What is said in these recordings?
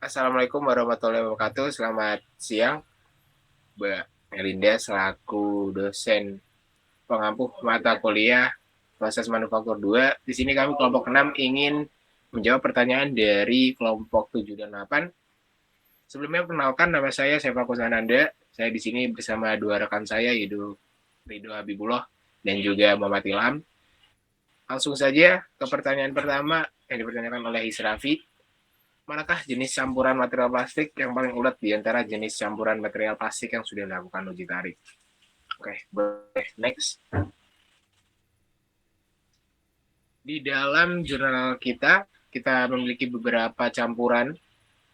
Assalamualaikum warahmatullahi wabarakatuh. Selamat siang, Mbak Melinda selaku dosen pengampu mata kuliah proses manufaktur 2. Di sini kami kelompok 6 ingin menjawab pertanyaan dari kelompok 7 dan 8. Sebelumnya perkenalkan, nama saya Sefakus Ananda. Saya di sini bersama dua rekan saya yaitu Ridho Habibullah dan juga Muhammad Ilham. Langsung saja ke pertanyaan pertama yang dipertanyakan oleh Israfi. Manakah jenis campuran material plastik yang paling ulet di antara jenis campuran material plastik yang sudah dilakukan uji tarik? Oke, boleh next. Di dalam jurnal kita memiliki beberapa campuran,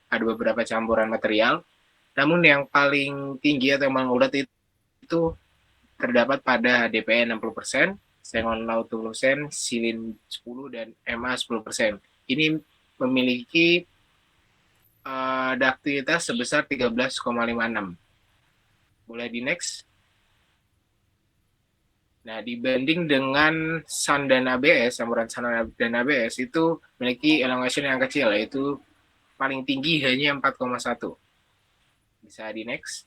ada beberapa campuran material. Namun yang paling tinggi atau yang paling ulet itu terdapat pada HDPE 60%, xenon laut 20%, silin 10 dan MA 10%. Ini memiliki ductilitas sebesar 13,56. Boleh di next. Nah, dibanding dengan SAN dan ABS, campuran SAN dan ABS itu memiliki elongation yang kecil, yaitu paling tinggi hanya 4,1. Bisa di next.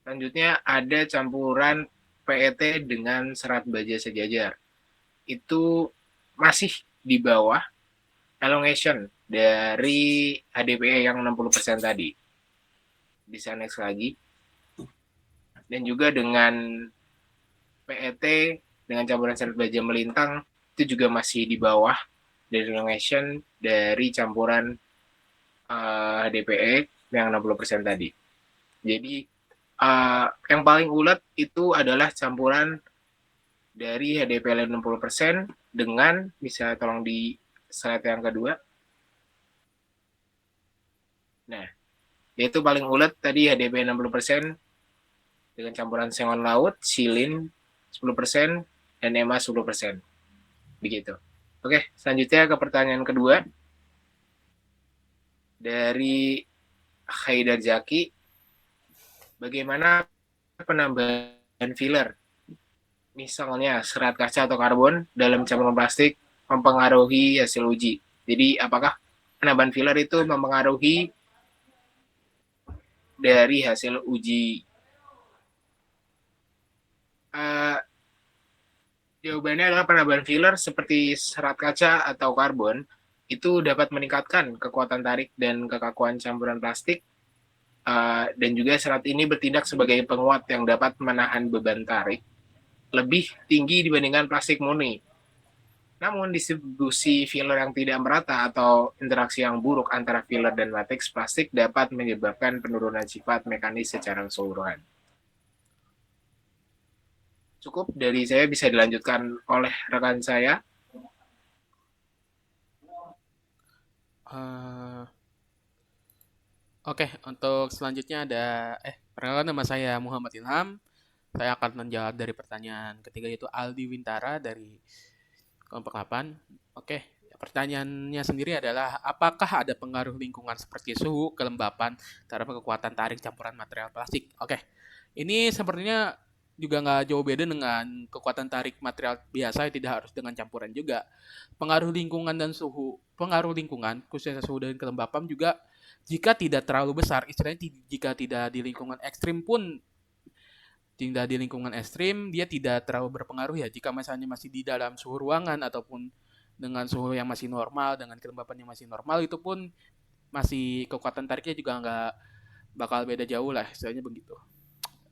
Selanjutnya ada campuran PET dengan serat baja sejajar. Itu masih di bawah elongation dari HDPE yang 60% tadi. Bisa next lagi. Dan juga dengan PET dengan campuran serat baja melintang itu juga masih di bawah dari elongation dari campuran HDPE yang 60% tadi. Jadi yang paling ulet itu adalah campuran dari HDPE 60% dengan, bisa tolong di slide yang kedua. Nah, yaitu paling ulet tadi HDPE 60% dengan campuran xenon laut, silin 10%, dan EMA 10%. Begitu. Oke, selanjutnya ke pertanyaan kedua. Dari Haidar Zaki, bagaimana penambahan filler, misalnya serat kaca atau karbon dalam campuran plastik mempengaruhi hasil uji? Jadi apakah penambahan filler itu mempengaruhi dari hasil uji? Jawabannya adalah penambahan filler seperti serat kaca atau karbon itu dapat meningkatkan kekuatan tarik dan kekakuan campuran plastik, dan juga serat ini bertindak sebagai penguat yang dapat menahan beban tarik lebih tinggi dibandingkan plastik murni. Namun distribusi filler yang tidak merata atau interaksi yang buruk antara filler dan lateks plastik dapat menyebabkan penurunan sifat mekanis secara keseluruhan. Cukup dari saya, bisa dilanjutkan oleh rekan saya. Oke, untuk selanjutnya ada perkenalkan, nama saya Muhammad Ilham. Saya akan menjawab dari pertanyaan ketiga, yaitu Aldi Wintara dari kelompok 8. Oke, pertanyaannya sendiri adalah apakah ada pengaruh lingkungan seperti suhu, kelembapan terhadap kekuatan tarik campuran material plastik? Oke, ini sepertinya juga nggak jauh beda dengan kekuatan tarik material biasa, tidak harus dengan campuran juga. Pengaruh lingkungan, khususnya suhu dan kelembapan juga jika tidak terlalu besar, istilahnya jika tidak di lingkungan ekstrim pun, tidak di lingkungan ekstrim, dia tidak terlalu berpengaruh ya. Jika misalnya masih di dalam suhu ruangan ataupun dengan suhu yang masih normal, dengan kelembapan yang masih normal, itu pun masih kekuatan tariknya juga nggak bakal beda jauh lah, istilahnya begitu.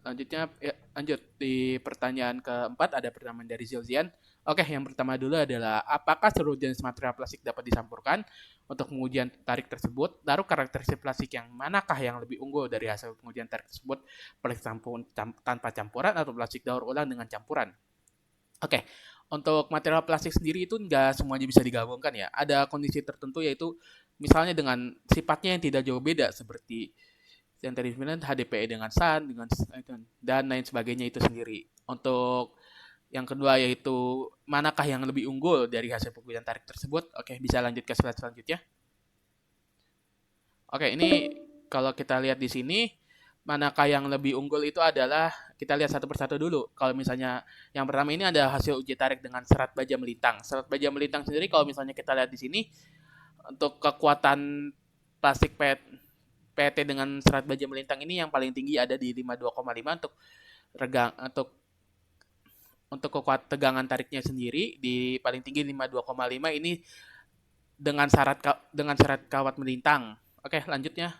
Lanjutnya, lanjut di pertanyaan keempat, ada pertanyaan dari Zilzian. Oke, yang pertama dulu adalah apakah seluruh jenis material plastik dapat dicampurkan? Untuk pengujian tarik tersebut, lalu karakteristik plastik yang manakah yang lebih unggul dari hasil pengujian tarik tersebut? Plastik tanpa campuran atau plastik daur ulang dengan campuran? Oke, untuk material plastik sendiri itu nggak semuanya bisa digabungkan ya. Ada kondisi tertentu, yaitu misalnya dengan sifatnya yang tidak jauh beda, seperti yang tadi bilang HDPE dengan SAN dengan dan lain sebagainya itu sendiri. Untuk yang kedua, yaitu manakah yang lebih unggul dari hasil pengujian tarik tersebut? Oke, bisa lanjut ke slide selanjutnya. Oke, ini kalau kita lihat di sini, manakah yang lebih unggul itu adalah, kita lihat satu persatu dulu. Kalau misalnya yang pertama ini ada hasil uji tarik dengan serat baja melintang. Serat baja melintang sendiri kalau misalnya kita lihat di sini, Untuk kekuatan plastik PET dengan serat baja melintang ini yang paling tinggi ada di 52,5 untuk regang untuk kekuatan tegangan tariknya sendiri di paling tinggi 52,5 ini dengan syarat kawat melintang. Oke, lanjutnya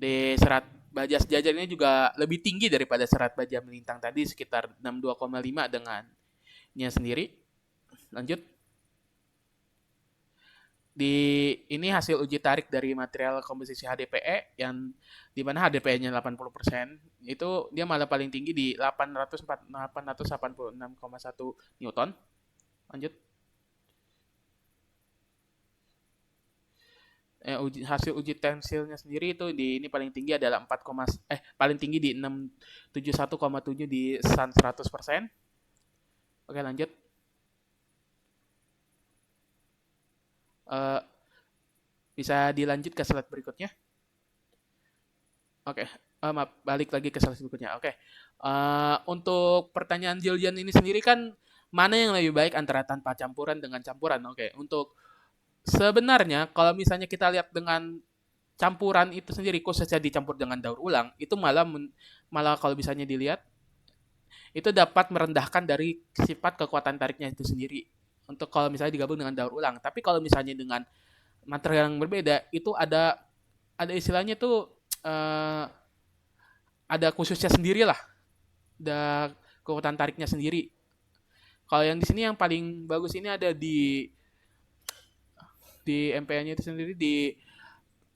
di serat baja sejajar ini juga lebih tinggi daripada serat baja melintang tadi sekitar 62,5 dengannya sendiri. Lanjut. Ini hasil uji tarik dari material komposisi HDPE yang di mana HDPE-nya 80%, itu dia malah paling tinggi di 886,1 Newton. Lanjut. Hasil uji tensilnya sendiri itu ini paling tinggi adalah paling tinggi di 671,7 di SAN 100%. Oke, lanjut. Eh, bisa dilanjut ke slide berikutnya. Oke, maaf, balik lagi ke slide berikutnya. Oke. Untuk pertanyaan Jillian ini sendiri kan mana yang lebih baik antara tanpa campuran dengan campuran? Oke, untuk sebenarnya kalau misalnya kita lihat dengan campuran itu sendiri khususnya dicampur dengan daur ulang itu malah kalau misalnya dilihat itu dapat merendahkan dari sifat kekuatan tariknya itu sendiri untuk kalau misalnya digabung dengan daur ulang. Tapi kalau misalnya dengan material yang berbeda itu ada istilahnya tuh eh, ada khususnya sendiri lah, ada kekuatan tariknya sendiri. Kalau yang di sini yang paling bagus ini ada di MPA-nya itu sendiri di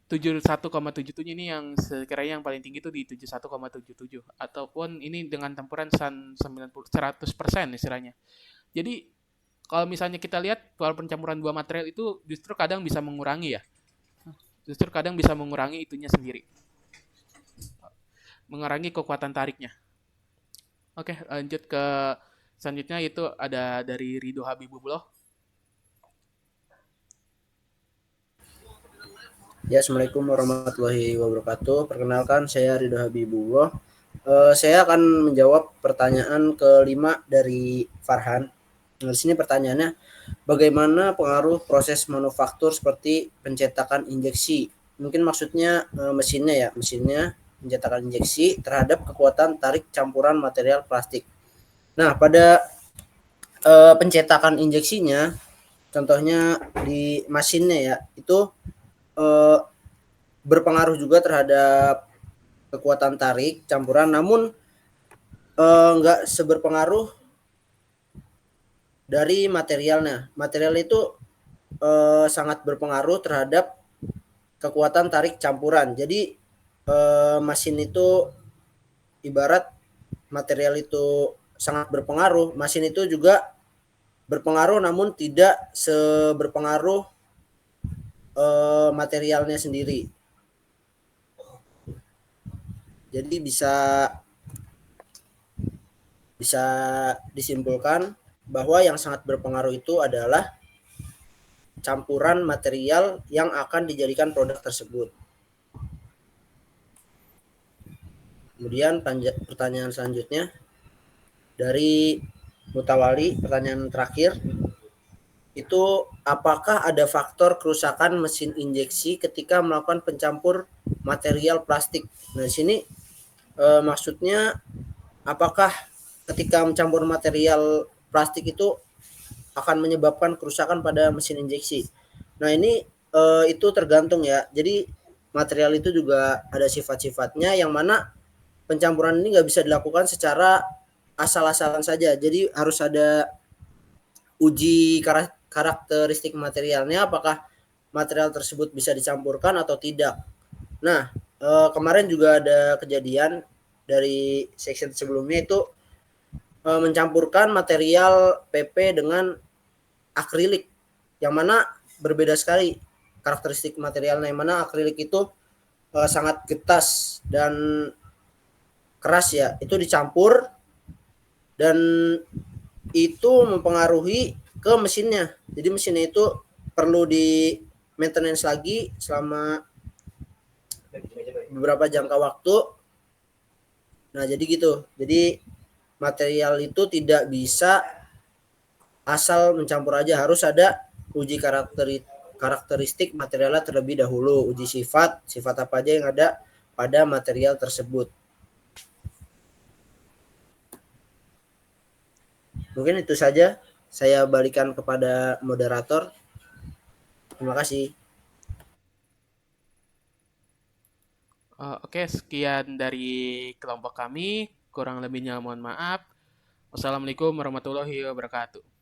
71,77 ini yang sekiranya yang paling tinggi itu di 71,77 ataupun ini dengan campuran SAN 90 100% istilahnya. Jadi kalau misalnya kita lihat soal pencampuran dua material itu justru kadang bisa mengurangi ya. Justru kadang bisa mengurangi itunya sendiri. Mengurangi kekuatan tariknya. Oke, lanjut ke selanjutnya itu ada dari Rido Habibullah. Ya, Assalamualaikum warahmatullahi wabarakatuh. Perkenalkan, saya Ridho Habibullah. Saya akan menjawab pertanyaan kelima dari Farhan. Nah, di sini pertanyaannya, bagaimana pengaruh proses manufaktur seperti pencetakan injeksi? Mungkin maksudnya mesinnya pencetakan injeksi terhadap kekuatan tarik campuran material plastik. Nah, pada pencetakan injeksinya, contohnya di mesinnya ya, itu berpengaruh juga terhadap kekuatan tarik campuran, namun nggak seberpengaruh dari materialnya. Material itu sangat berpengaruh terhadap kekuatan tarik campuran. Jadi mesin itu ibarat material itu sangat berpengaruh, mesin itu juga berpengaruh namun tidak seberpengaruh materialnya sendiri. Jadi bisa disimpulkan bahwa yang sangat berpengaruh itu adalah campuran material yang akan dijadikan produk tersebut. Kemudian pertanyaan selanjutnya dari Mutawali, pertanyaan terakhir itu, apakah ada faktor kerusakan mesin injeksi ketika melakukan pencampur material plastik? Nah, di sini maksudnya apakah ketika mencampur material plastik itu akan menyebabkan kerusakan pada mesin injeksi? Nah, ini itu tergantung ya. Jadi material itu juga ada sifat-sifatnya yang mana pencampuran ini nggak bisa dilakukan secara asal-asalan saja. Jadi harus ada uji karakteristik materialnya, apakah material tersebut bisa dicampurkan atau tidak. Nah, kemarin juga ada kejadian dari section sebelumnya itu mencampurkan material PP dengan akrilik, yang mana berbeda sekali karakteristik materialnya, yang mana akrilik itu sangat getas dan keras ya, itu dicampur dan itu mempengaruhi ke mesinnya. Jadi mesinnya itu perlu di maintenance lagi selama beberapa jangka waktu. Nah, jadi gitu. Jadi material itu tidak bisa asal mencampur aja, harus ada uji karakteristik materialnya terlebih dahulu, uji sifat apa aja yang ada pada material tersebut. Mungkin itu saja, saya balikan kepada moderator. Terima kasih. Oke, sekian dari kelompok kami. Kurang lebihnya mohon maaf. Wassalamualaikum warahmatullahi wabarakatuh.